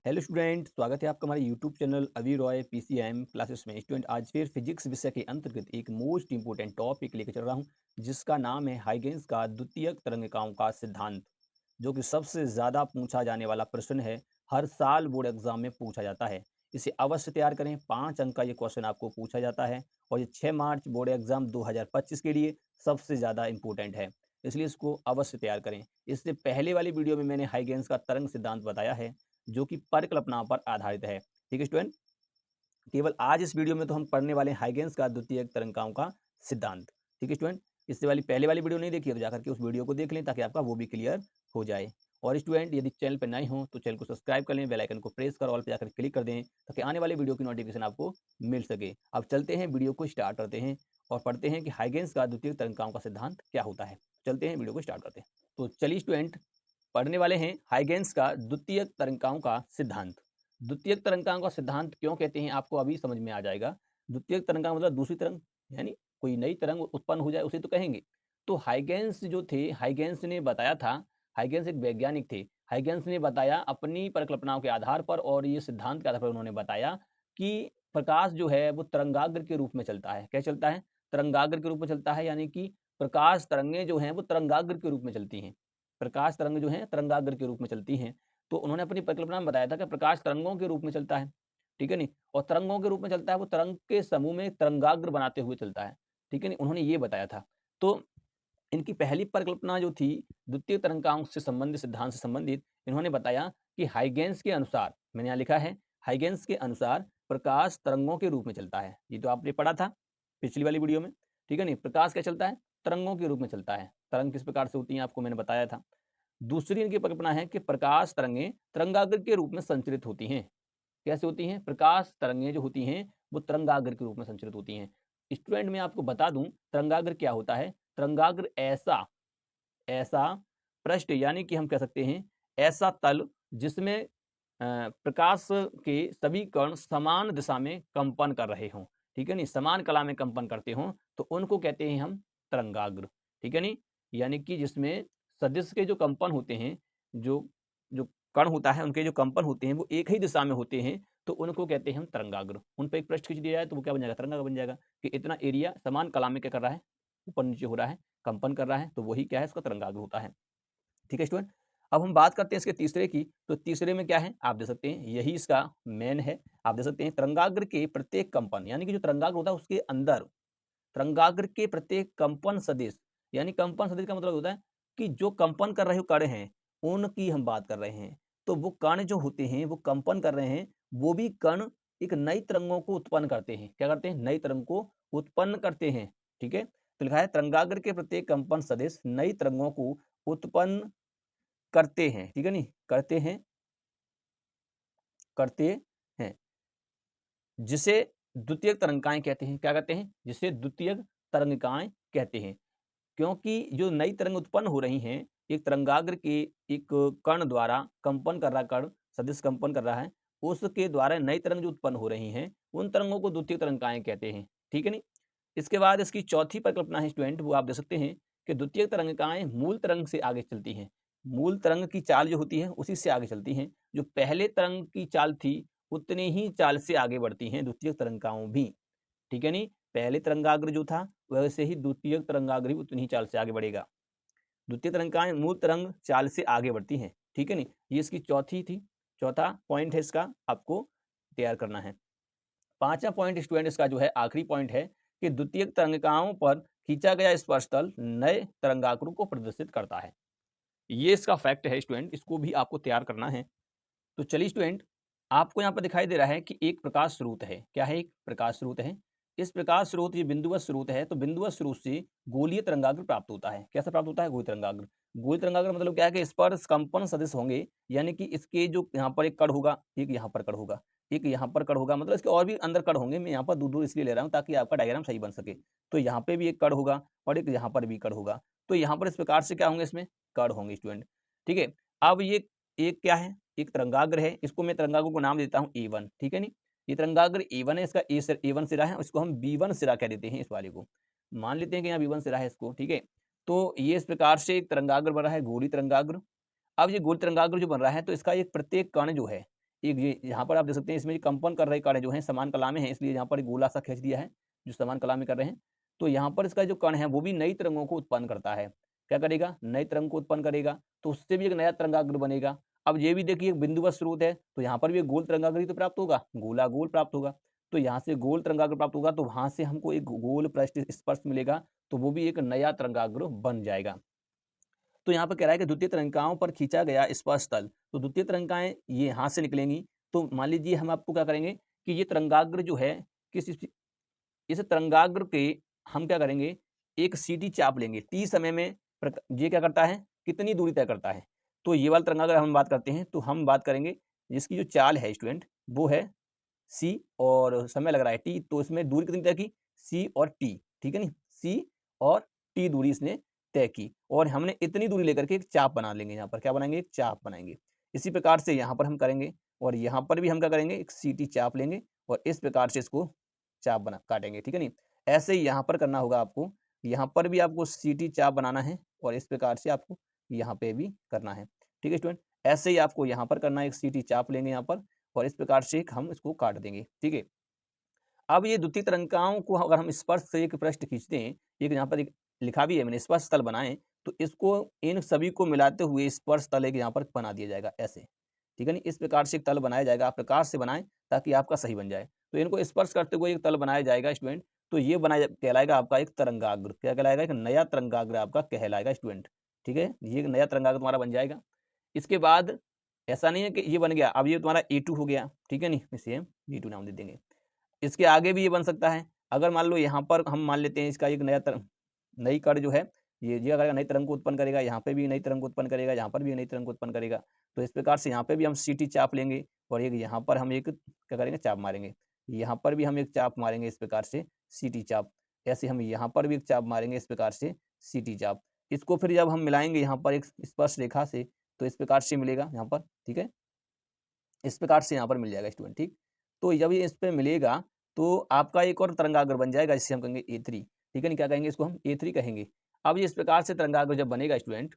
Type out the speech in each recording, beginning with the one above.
Hello student, स्वागत है आपका हमारे यूट्यूब चैनल अभी रॉय पीसीएम क्लासेस में। स्टूडेंट, आज फिर फिजिक्स विषय के अंतर्गत एक मोस्ट इंपोर्टेंट टॉपिक लेकर चल रहा हूं, जिसका नाम है हाइगेंस का द्वितीयक तरंगिकाओं का सिद्धांत, जो कि सबसे ज़्यादा पूछा जाने वाला प्रश्न है। हर साल बोर्ड एग्जाम में पूछा जाता है। इसे अवश्य तैयार करें। 5 अंक का ये क्वेश्चन आपको पूछा जाता है और ये 6 मार्च बोर्ड एग्जाम 2025 के लिए सबसे ज़्यादा इंपॉर्टेंट है, इसलिए इसको अवश्य तैयार करें। इससे पहले वाली वीडियो में मैंने हाइगेंस का तरंग सिद्धांत बताया है, जो कि परिकल्पना पर आधारित है। ठीक है स्टूडेंट, केवल आज इस वीडियो में तो हम पढ़ने वाले हैं हाइगेंस का द्वितीयक तरंगिकाओं का सिद्धांत। ठीक है स्टूडेंट, इससे वाली पहले वाली वीडियो नहीं देखी है तो जाकर के उस वीडियो को देख लें, ताकि आपका वो भी क्लियर हो जाए। और स्टूडेंट, यदि चैनल पर नए हो तो चैनल को सब्सक्राइब कर लें, बेल आइकन को प्रेस कर ऑल पे जाकर क्लिक कर दें, ताकि आने वाले वीडियो की नोटिफिकेशन आपको मिल सके। अब चलते हैं, वीडियो को स्टार्ट करते हैं और पढ़ते हैं कि हाइगेंस का द्वितीयक तरंगिकाओं का सिद्धांत क्या होता है। चलते हैं, वीडियो को स्टार्ट करते हैं। तो चलिए स्टूडेंट, पढ़ने वाले हैं हाइगेंस का द्वितीयक तरंगिकाओं का सिद्धांत। द्वितीयक तरंगिकाओं का सिद्धांत क्यों कहते हैं, आपको अभी समझ में आ जाएगा। द्वितीयक तरंगिका मतलब दूसरी तरंग, यानी कोई नई तरंग उत्पन्न हो जाए उसे तो कहेंगे। तो हाइगेंस जो थे, हाइगेंस ने बताया था, हाइगेंस एक वैज्ञानिक थे। हाइगेंस ने बताया अपनी परिकल्पनाओं के आधार पर और ये सिद्धांत के आधार पर उन्होंने बताया कि प्रकाश जो है वो तरंगाग्र के रूप में चलता है। क्या चलता है? तरंगाग्र के रूप में चलता है, यानी कि प्रकाश तरंगें जो हैं वो तरंगाग्र के रूप में चलती हैं। प्रकाश तरंग जो है तरंगाग्र के रूप में चलती हैं। तो उन्होंने अपनी परिकल्पना में बताया था कि प्रकाश तरंगों के रूप में चलता है। ठीक है नहीं? और तरंगों के रूप में चलता है, वो तरंग के समूह में तरंगाग्र बनाते हुए चलता है। ठीक है नहीं? उन्होंने ये बताया था। तो इनकी पहली परिकल्पना जो थी द्वितीय तरंगांक से संबंधित, सिद्धांत से संबंधित, इन्होंने बताया कि हाइगेंस के अनुसार, मैंने यहाँ लिखा है, हाइगेंस के अनुसार प्रकाश तरंगों के रूप में चलता है। ये तो आपने पढ़ा था पिछली वाली वीडियो में। ठीक है नहीं? प्रकाश क्या चलता है? तरंगों के रूप में चलता है। तरंग किस प्रकार से होती है आपको मैंने बताया था। दूसरी इनकी परिकल्पना है कि प्रकाश तरंगें तरंगाग्र के रूप में संचरित होती हैं। कैसे होती हैं? प्रकाश तरंगें जो होती हैं वो तरंगाग्र के रूप में संचरित होती हैं। स्टूडेंट, मैं आपको बता दूं तरंगाग्र क्या होता है। तरंगाग्र ऐसा ऐसा पृष्ठ, यानी कि हम कह सकते हैं ऐसा तल, जिसमें प्रकाश के सभी कण समान दिशा में कंपन कर रहे हों। ठीक है नहीं? समान कला में कंपन करते हों, तो उनको कहते हैं हम तरंगाग्र। ठीक है नहीं? यानी कि जिसमें सदिश के जो कंपन होते हैं, जो जो कण होता है उनके जो कंपन होते हैं वो एक ही दिशा में होते हैं, तो उनको कहते हैं हम तरंगाग्र। उन पर एक पृष्ठ खींच दिया जाए तो वो क्या बन जाएगा? तरंगाग्र बन जाएगा। कि इतना एरिया समान कला में क्या कर रहा है? ऊपर नीचे हो रहा है, कंपन कर रहा है, तो वही क्या है? इसका तरंगाग्र होता है। ठीक है स्टूडेंट, अब हम बात करते हैं इसके तीसरे की। तो तीसरे में क्या है आप देख सकते हैं, यही इसका मेन है। आप देख सकते हैं तरंगाग्र के प्रत्येक कंपन, यानी कि जो तरंगाग्र होता है उसके अंदर तरंगाग्र के प्रत्येक कंपन सदिश, यानी कंपन सदिश का मतलब होता है कि जो कंपन कर रहे कण हैं उनकी हम बात कर रहे हैं। तो वो कण जो होते हैं वो कंपन कर रहे हैं, वो भी कण एक नई तरंगों को उत्पन्न करते हैं। क्या करते हैं? नई तरंग को उत्पन्न करते हैं। ठीक है, तो लिखा है तरंगाग्र के प्रत्येक कंपन सदिश नई तरंगों को उत्पन्न करते हैं। ठीक है नहीं? करते हैं, करते हैं, जिसे द्वितीयक तरंगिकाएं कहते हैं। क्या कहते हैं? जिसे द्वितीयक तरंगिकाएं कहते हैं। क्योंकि जो नई तरंग उत्पन्न हो रही हैं, एक तरंगाग्र के एक कण द्वारा कंपन कर रहा, कण सदिश कंपन कर रहा है, उसके द्वारा नई तरंग जो उत्पन्न हो रही हैं, उन तरंगों को द्वितीयक तरंगिकाएं कहते हैं। ठीक है नहीं? इसके बाद इसकी चौथी परिकल्पना है स्टूडेंट, वो आप देख सकते हैं कि द्वितीयक तरंगिकाएं मूल तरंग से आगे चलती हैं। मूल तरंग की चाल जो होती है उसी से आगे चलती हैं। जो पहले तरंग की चाल थी उतनी ही चाल से आगे बढ़ती हैं द्वितीयक तरंगिकाओं भी। ठीक है नहीं? पहले तरंगाग्र जो था वैसे ही द्वितीयक तरंगाग्र भी उतनी ही चाल से आगे बढ़ेगा। द्वितीय तरंगिकाएं मूल तरंग चाल से आगे बढ़ती हैं। ठीक है नहीं? ये इसकी चौथी थी, चौथा पॉइंट है इसका, आपको तैयार करना है। पांचवा पॉइंट स्टूडेंट इसका जो है आखिरी पॉइंट है कि द्वितीयक तरंगिकाओं पर खींचा गया स्पर्श तल नए तरंगाग्र को प्रदर्शित करता है। ये इसका फैक्ट है स्टूडेंट, इसको भी आपको तैयार करना है। तो चलिए स्टूडेंट, आपको यहाँ पर दिखाई दे रहा है कि एक प्रकाश स्रोत है। क्या है? एक प्रकाश स्रोत है। इस प्रकाश स्रोत, ये बिंदुवत स्रोत है, तो बिंदुवत स्रोत से गोलीय तरंगाग्र प्राप्त होता है। कैसा प्राप्त होता है? गोलीय तरंगाग्र। गोलीय तरंगाग्र मतलब क्या है कि स्पर्श कंपन सदिश होंगे, यानी कि इसके जो यहाँ पर एक कण होगा, एक यहाँ पर कण होगा, एक यहाँ पर कण होगा, मतलब इसके और भी अंदर कण होंगे। मैं यहाँ पर दूर दूर इसलिए ले रहा हूँ ताकि आपका डायग्राम सही बन सके। तो यहाँ पे भी एक कण होगा और एक यहाँ पर भी कण होगा। तो यहाँ पर इस प्रकार से क्या होंगे? इसमें कण होंगे स्टूडेंट। ठीक है, अब ये एक क्या है? एक तरंगाग्र है। इसको मैं तरंगाग्र को नाम देता हूँ A1। ठीक है नहीं? ये तरंगाग्र A1 है, इसका A1 सिरा है, इसको हम B1 सिरा कह देते हैं। इस वाले को मान लेते हैं कि यहाँ B1 सिरा है इसको। ठीक है, तो ये इस प्रकार से एक तरंगाग्र बन रहा है, गोलीय तरंगाग्र। अब ये गोलीय तरंगाग्र जो बन रहा है, तो इसका एक प्रत्येक कण जो है, एक ये यहाँ पर आप देख सकते हैं, इसमें जो कंपन कर रहे कण जो हैं समान कला में हैं, इसलिए यहाँ पर गोला सा खींच दिया है, जो समान कला में कर रहे हैं। तो यहाँ पर इसका जो कण है वो भी नई तरंगों को उत्पन्न करता है। क्या करेगा? नई तरंग को उत्पन्न करेगा, तो उससे भी एक नया तरंगाग्र बनेगा। अब ये भी देखिए एक बिंदुवत स्रोत है, तो यहाँ पर भी एक गोल तरंगाग्र ही तो प्राप्त होगा, गोला गोल प्राप्त होगा। तो यहाँ से गोल तरंगाग्र प्राप्त होगा, तो वहाँ से हमको एक गोल पृष्ठ स्पर्श मिलेगा, तो वो भी एक नया तरंगाग्र बन जाएगा। तो यहाँ पर कह रहा है कि द्वितीय तरंगिकाओं पर खींचा गया स्पर्श तल, तो द्वितीय तरंगिकाएं ये यहाँ से निकलेंगी। तो मान लीजिए हम आपको क्या करेंगे कि ये तरंगाग्र जो है किस इस तरंगाग्र के हम क्या करेंगे, एक सीटी चाप लेंगे। टी समय में ये क्या करता है, कितनी दूरी तय करता है। तो ये वाला तरंगाग्र हम बात करते हैं, तो हम बात करेंगे जिसकी जो चाल है स्टूडेंट वो है सी और समय लग रहा है टी, तो इसमें दूरी कितनी तय की, सी और टी, ठीक है नी, सी और टी दूरी इसने तय की, और हमने इतनी दूरी लेकर के एक चाप बना लेंगे। यहाँ पर क्या बनाएंगे, एक चाप बनाएंगे। इसी प्रकार से यहाँ पर हम करेंगे, और यहाँ पर भी हम क्या करेंगे, एक सीटी चाप लेंगे और इस प्रकार से इसको चाप बना काटेंगे, ठीक है नी। ऐसे ही यहाँ पर करना होगा आपको, यहाँ पर भी आपको सीटी चाप बनाना है और इस प्रकार से आपको यहाँ पे भी करना है, ठीक है स्टूडेंट। ऐसे ही आपको यहाँ पर करना है, एक सीटी चाप लेंगे यहाँ पर और इस प्रकार से हम इसको काट देंगे, ठीक है। अब ये द्वितीय तरंगिकाओं को अगर हम स्पर्श से एक पृष्ठ खींचते हैं, एक यहाँ पर एक लिखा भी है मैंने, स्पर्श तल बनाएं, तो इसको इन सभी को मिलाते हुए स्पर्श तल एक यहाँ पर बना दिया जाएगा ऐसे, ठीक है नी। इस प्रकार से एक तल बनाया जाएगा, आप प्रकार से बनाएं ताकि आपका सही बन जाए। तो इनको स्पर्श करते हुए एक तल बनाया जाएगा स्टूडेंट, तो ये बनाया कहलाएगा आपका एक तरंगाग्र। क्या कहलाएगा, एक नया तरंगाग्र आपका कहलाएगा स्टूडेंट, ठीक है। ये एक नया तरंगाग्र तुम्हारा बन जाएगा। इसके बाद ऐसा नहीं है कि ये बन गया, अब ये तुम्हारा A2 हो गया, ठीक है नी, इसे हम B2 नाम दे देंगे। इसके आगे भी ये बन सकता है। अगर मान लो यहाँ पर हम मान लेते हैं इसका एक नई कण जो है ये करेगा, नई तरंग को उत्पन्न करेगा, यहाँ पे भी नई तरंग को उत्पन्न करेगा, यहाँ पर भी नई तरंग को उत्पन्न करेगा। तो इस प्रकार से यहाँ पे भी हम सीटी चाप लेंगे और एक यहाँ पर हम एक क्या करेंगे, चाप मारेंगे। यहाँ पर भी हम एक चाप मारेंगे इस प्रकार से सीटी चाप। ऐसे हम यहाँ पर भी एक चाप मारेंगे इस प्रकार से सीटी चाप। इसको फिर जब हम मिलाएंगे यहाँ पर एक स्पर्श रेखा से, तो इस प्रकार से मिलेगा यहाँ पर, ठीक है। इस प्रकार से यहाँ पर मिल जाएगा स्टूडेंट, ठीक। तो जब ये इस पे मिलेगा तो आपका एक और तरंगाग्र बन जाएगा, जिसे हम कहेंगे A3, ठीक है। नहीं, क्या कहेंगे इसको, हम A3 कहेंगे। अब ये इस प्रकार से तरंगाग्र जब बनेगा स्टूडेंट,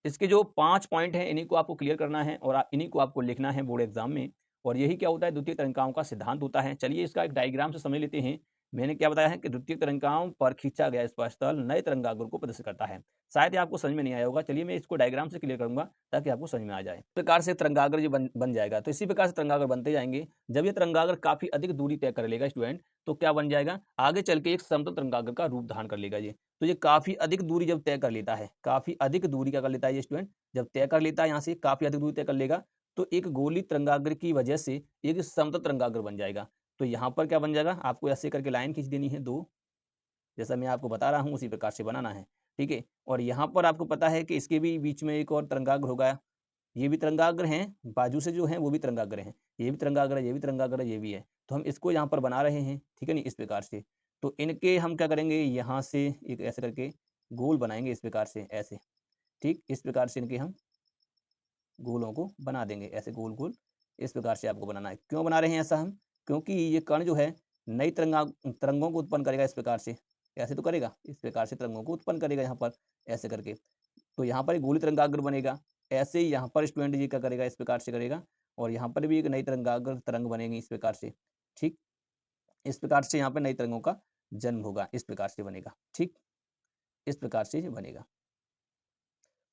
इसके जो 5 पॉइंट हैं इन्हीं को आपको क्लियर करना है और इन्हीं को आपको लिखना है बोर्ड एग्जाम में। और यही क्या होता है, द्वितीय तरंगिकाओं का सिद्धांत होता है। चलिए इसका एक डायग्राम से समझ लेते हैं। मैंने क्या बताया है कि द्वितीय तरंगिकाओं पर खींचा गया स्पर्श तल नए तरंगाग्र को प्रदर्शित करता है। शायद ये आपको समझ में नहीं आया होगा, चलिए मैं इसको डायग्राम से क्लियर करूंगा ताकि आपको समझ में आ जाए। इस प्रकार से तरंगाग्र जो बन जाएगा, तो इसी प्रकार से तरंगाग्र बनते जाएंगे। जब ये तरंगाग्र काफी अधिक दूरी तय कर लेगा स्टूडेंट, तो क्या बन जाएगा, आगे चल के एक समतल तरंगाग्र का रूप धारण कर लेगा ये। तो ये काफी अधिक दूरी जब तय कर लेता है, काफी अधिक दूरी क्या कर लेता है ये स्टूडेंट, जब तय कर लेता है यहाँ से काफी अधिक दूरी तय कर लेगा, तो एक गोली तरंगाग्र की वजह से एक समतल तरंगाग्र बन जाएगा। तो यहाँ पर क्या बन जाएगा, आपको ऐसे करके लाइन खींच देनी है 2, जैसा मैं आपको बता रहा हूँ उसी प्रकार से बनाना है, ठीक है। और यहाँ पर आपको पता है कि इसके भी बीच में एक और तरंगाग्र होगा। ये भी तरंगाग्र हैं, बाजू से जो हैं वो भी तरंगाग्र हैं, ये भी तरंगाग्र है, ये भी तरंगाग्र है, ये भी है। तो हम इसको यहाँ पर बना रहे हैं, ठीक है नहीं, इस प्रकार से। तो इनके हम क्या करेंगे, यहाँ से एक ऐसे करके गोल बनाएंगे इस प्रकार से ऐसे, ठीक। इस प्रकार से इनके हम गोलों को बना देंगे, ऐसे गोल गोल इस प्रकार से आपको बनाना है। क्यों बना रहे हैं ऐसा हम, क्योंकि ये कण जो है नई तरंगों को उत्पन्न करेगा इस प्रकार से, ऐसे तो करेगा, इस प्रकार से तरंगों को उत्पन्न करेगा यहाँ पर ऐसे करके। तो यहाँ पर एक गोली तरंगाग्र बनेगा। ऐसे ही यहाँ पर स्टूडेंट जी क्या करेगा, इस प्रकार से करेगा, और यहाँ पर भी एक नई तरंग बनेगी इस प्रकार से, ठीक। इस प्रकार से यहाँ पर नई तरंगों का जन्म होगा, इस प्रकार से बनेगा, ठीक। इस प्रकार से बनेगा।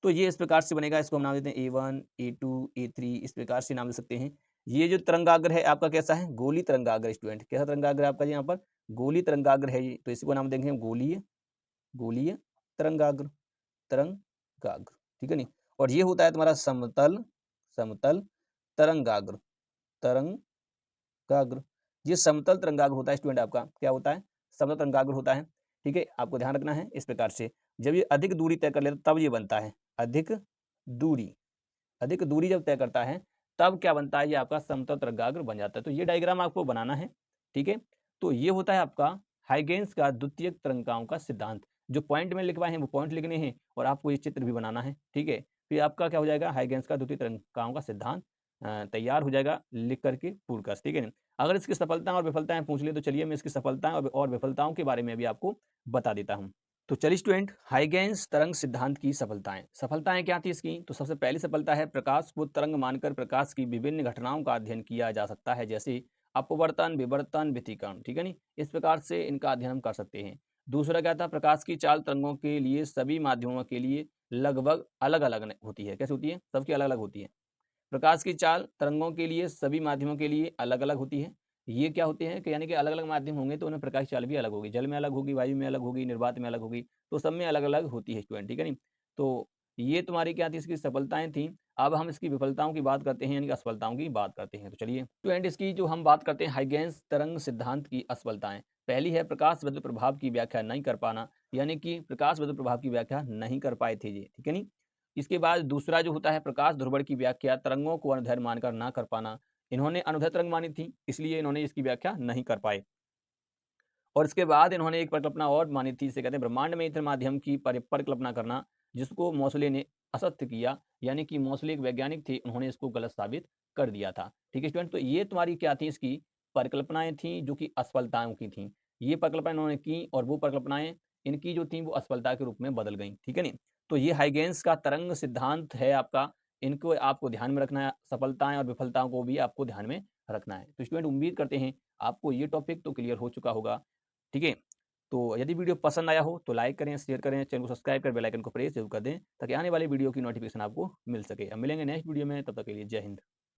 तो ये इस प्रकार से बनेगा, इसको हम नाम देते हैं A1, A2, A3, इस प्रकार से नाम दे सकते हैं। ये जो तरंगाग्र है आपका कैसा है, गोली तरंगाग्र स्टूडेंट। कैसा तरंगाग्र है आपका यहाँ पर, गोली तरंगाग्र है ये, तो इसी को नाम देंगे हम गोलीय तरंगाग्र, ठीक है नहीं। और ये होता है तुम्हारा समतल तरंगाग्र, ये समतल तरंगाग्र होता है स्टूडेंट आपका, क्या होता है, समतल तरंगाग्र होता है, ठीक है। आपको ध्यान रखना है इस प्रकार से। जब ये अधिक दूरी तय कर लेता तब ये बनता है, अधिक दूरी जब तय करता है तब क्या बनता है, ये आपका समतल तरंगाग्र बन जाता है। तो ये डायग्राम आपको बनाना है, ठीक है। तो ये होता है आपका हाइगेंस का द्वितीयक तरंगिकाओं का सिद्धांत। जो पॉइंट में लिखवाए हैं वो पॉइंट लिखने हैं और आपको ये चित्र भी बनाना है, ठीक है। फिर आपका क्या हो जाएगा, हाइगेंस का द्वितीय तरंगिकाओं का सिद्धांत तैयार हो जाएगा लिख करके पूर्ण, ठीक है। अगर इसकी सफलता और विफलताएं पूछ ले तो चलिए मैं इसकी सफलताएं और विफलताओं के बारे में भी आपको बता देता हूं। तो चलिए स्टूडेंट, हाइगेंस तरंग सिद्धांत की सफलताएं सफलताएं क्या थी इसकी। तो सबसे पहली सफलता है, प्रकाश को तरंग मानकर प्रकाश की विभिन्न घटनाओं का अध्ययन किया जा सकता है, जैसे अपवर्तन, विवर्तन, व्यतिकरण। ठीक है नी, इस प्रकार से इनका अध्ययन हम कर सकते हैं। दूसरा क्या था, प्रकाश की चाल तरंगों के लिए सभी माध्यमों के लिए लगभग अलग अलग होती है। कैसे होती है? सबकी अलग अलग होती है। प्रकाश की चाल तरंगों के लिए सभी माध्यमों के लिए अलग अलग होती है। ये क्या होते हैं कि यानी कि अलग अलग माध्यम होंगे तो उनमें प्रकाश चाल भी अलग होगी। जल में अलग होगी, वायु में अलग होगी, निर्वात में अलग होगी, तो सब में अलग अलग होती है स्टूडेंट। ठीक है नी, तो ये तुम्हारी क्या थी, इसकी सफलताएं थी। अब हम इसकी विफलताओं की बात करते हैं, यानी कि असफलताओं की बात करते हैं। तो चलिए स्टूडेंट, इसकी जो हम बात करते हैं हाइगेंस तरंग सिद्धांत की असफलताएं। पहली है, प्रकाश बदल प्रभाव की व्याख्या नहीं कर पाना, यानी कि प्रकाश बदल प्रभाव की व्याख्या नहीं कर पाए थे ये। ठीक है नी, इसके बाद दूसरा जो होता है, प्रकाश ध्रुवण की व्याख्या तरंगों को अनुदैर्ध्य मानकर ना कर पाना। इन्होंने अनुदैर्ध्य तरंग मानी थी, इसलिए इन्होंने इसकी व्याख्या नहीं कर पाए। और इसके बाद इन्होंने एक परिकल्पना और मानी थी, इसे कहते हैं ब्रह्मांड में इतर माध्यम की परिकल्पना करना, जिसको मोसले ने असत्य किया। यानी कि मोसले एक वैज्ञानिक थे, उन्होंने इसको गलत साबित कर दिया था। ठीक है स्टूडेंट, तो ये तुम्हारी क्या थी, इसकी परिकल्पनाएं थी जो कि असफलताओं की थी। ये परिकल्पना इन्होंने की और वो परिकल्पनाएं इनकी जो थी वो असफलता के रूप में बदल गई। ठीक है नी, तो ये हाइगेंस का तरंग सिद्धांत है आपका। इनको आपको ध्यान में रखना है, सफलताएं और विफलताओं को भी आपको ध्यान में रखना है। तो स्टूडेंट, उम्मीद करते हैं आपको ये टॉपिक तो क्लियर हो चुका होगा। ठीक है, तो यदि वीडियो पसंद आया हो तो लाइक करें, शेयर करें, चैनल को सब्सक्राइब कर बेल आइकन को प्रेस जरूर कर दें, ताकि आने वाली वीडियो की नोटिफिकेशन आपको मिल सके। अब मिलेंगे नेक्स्ट वीडियो में, तब तक के लिए जय हिंद।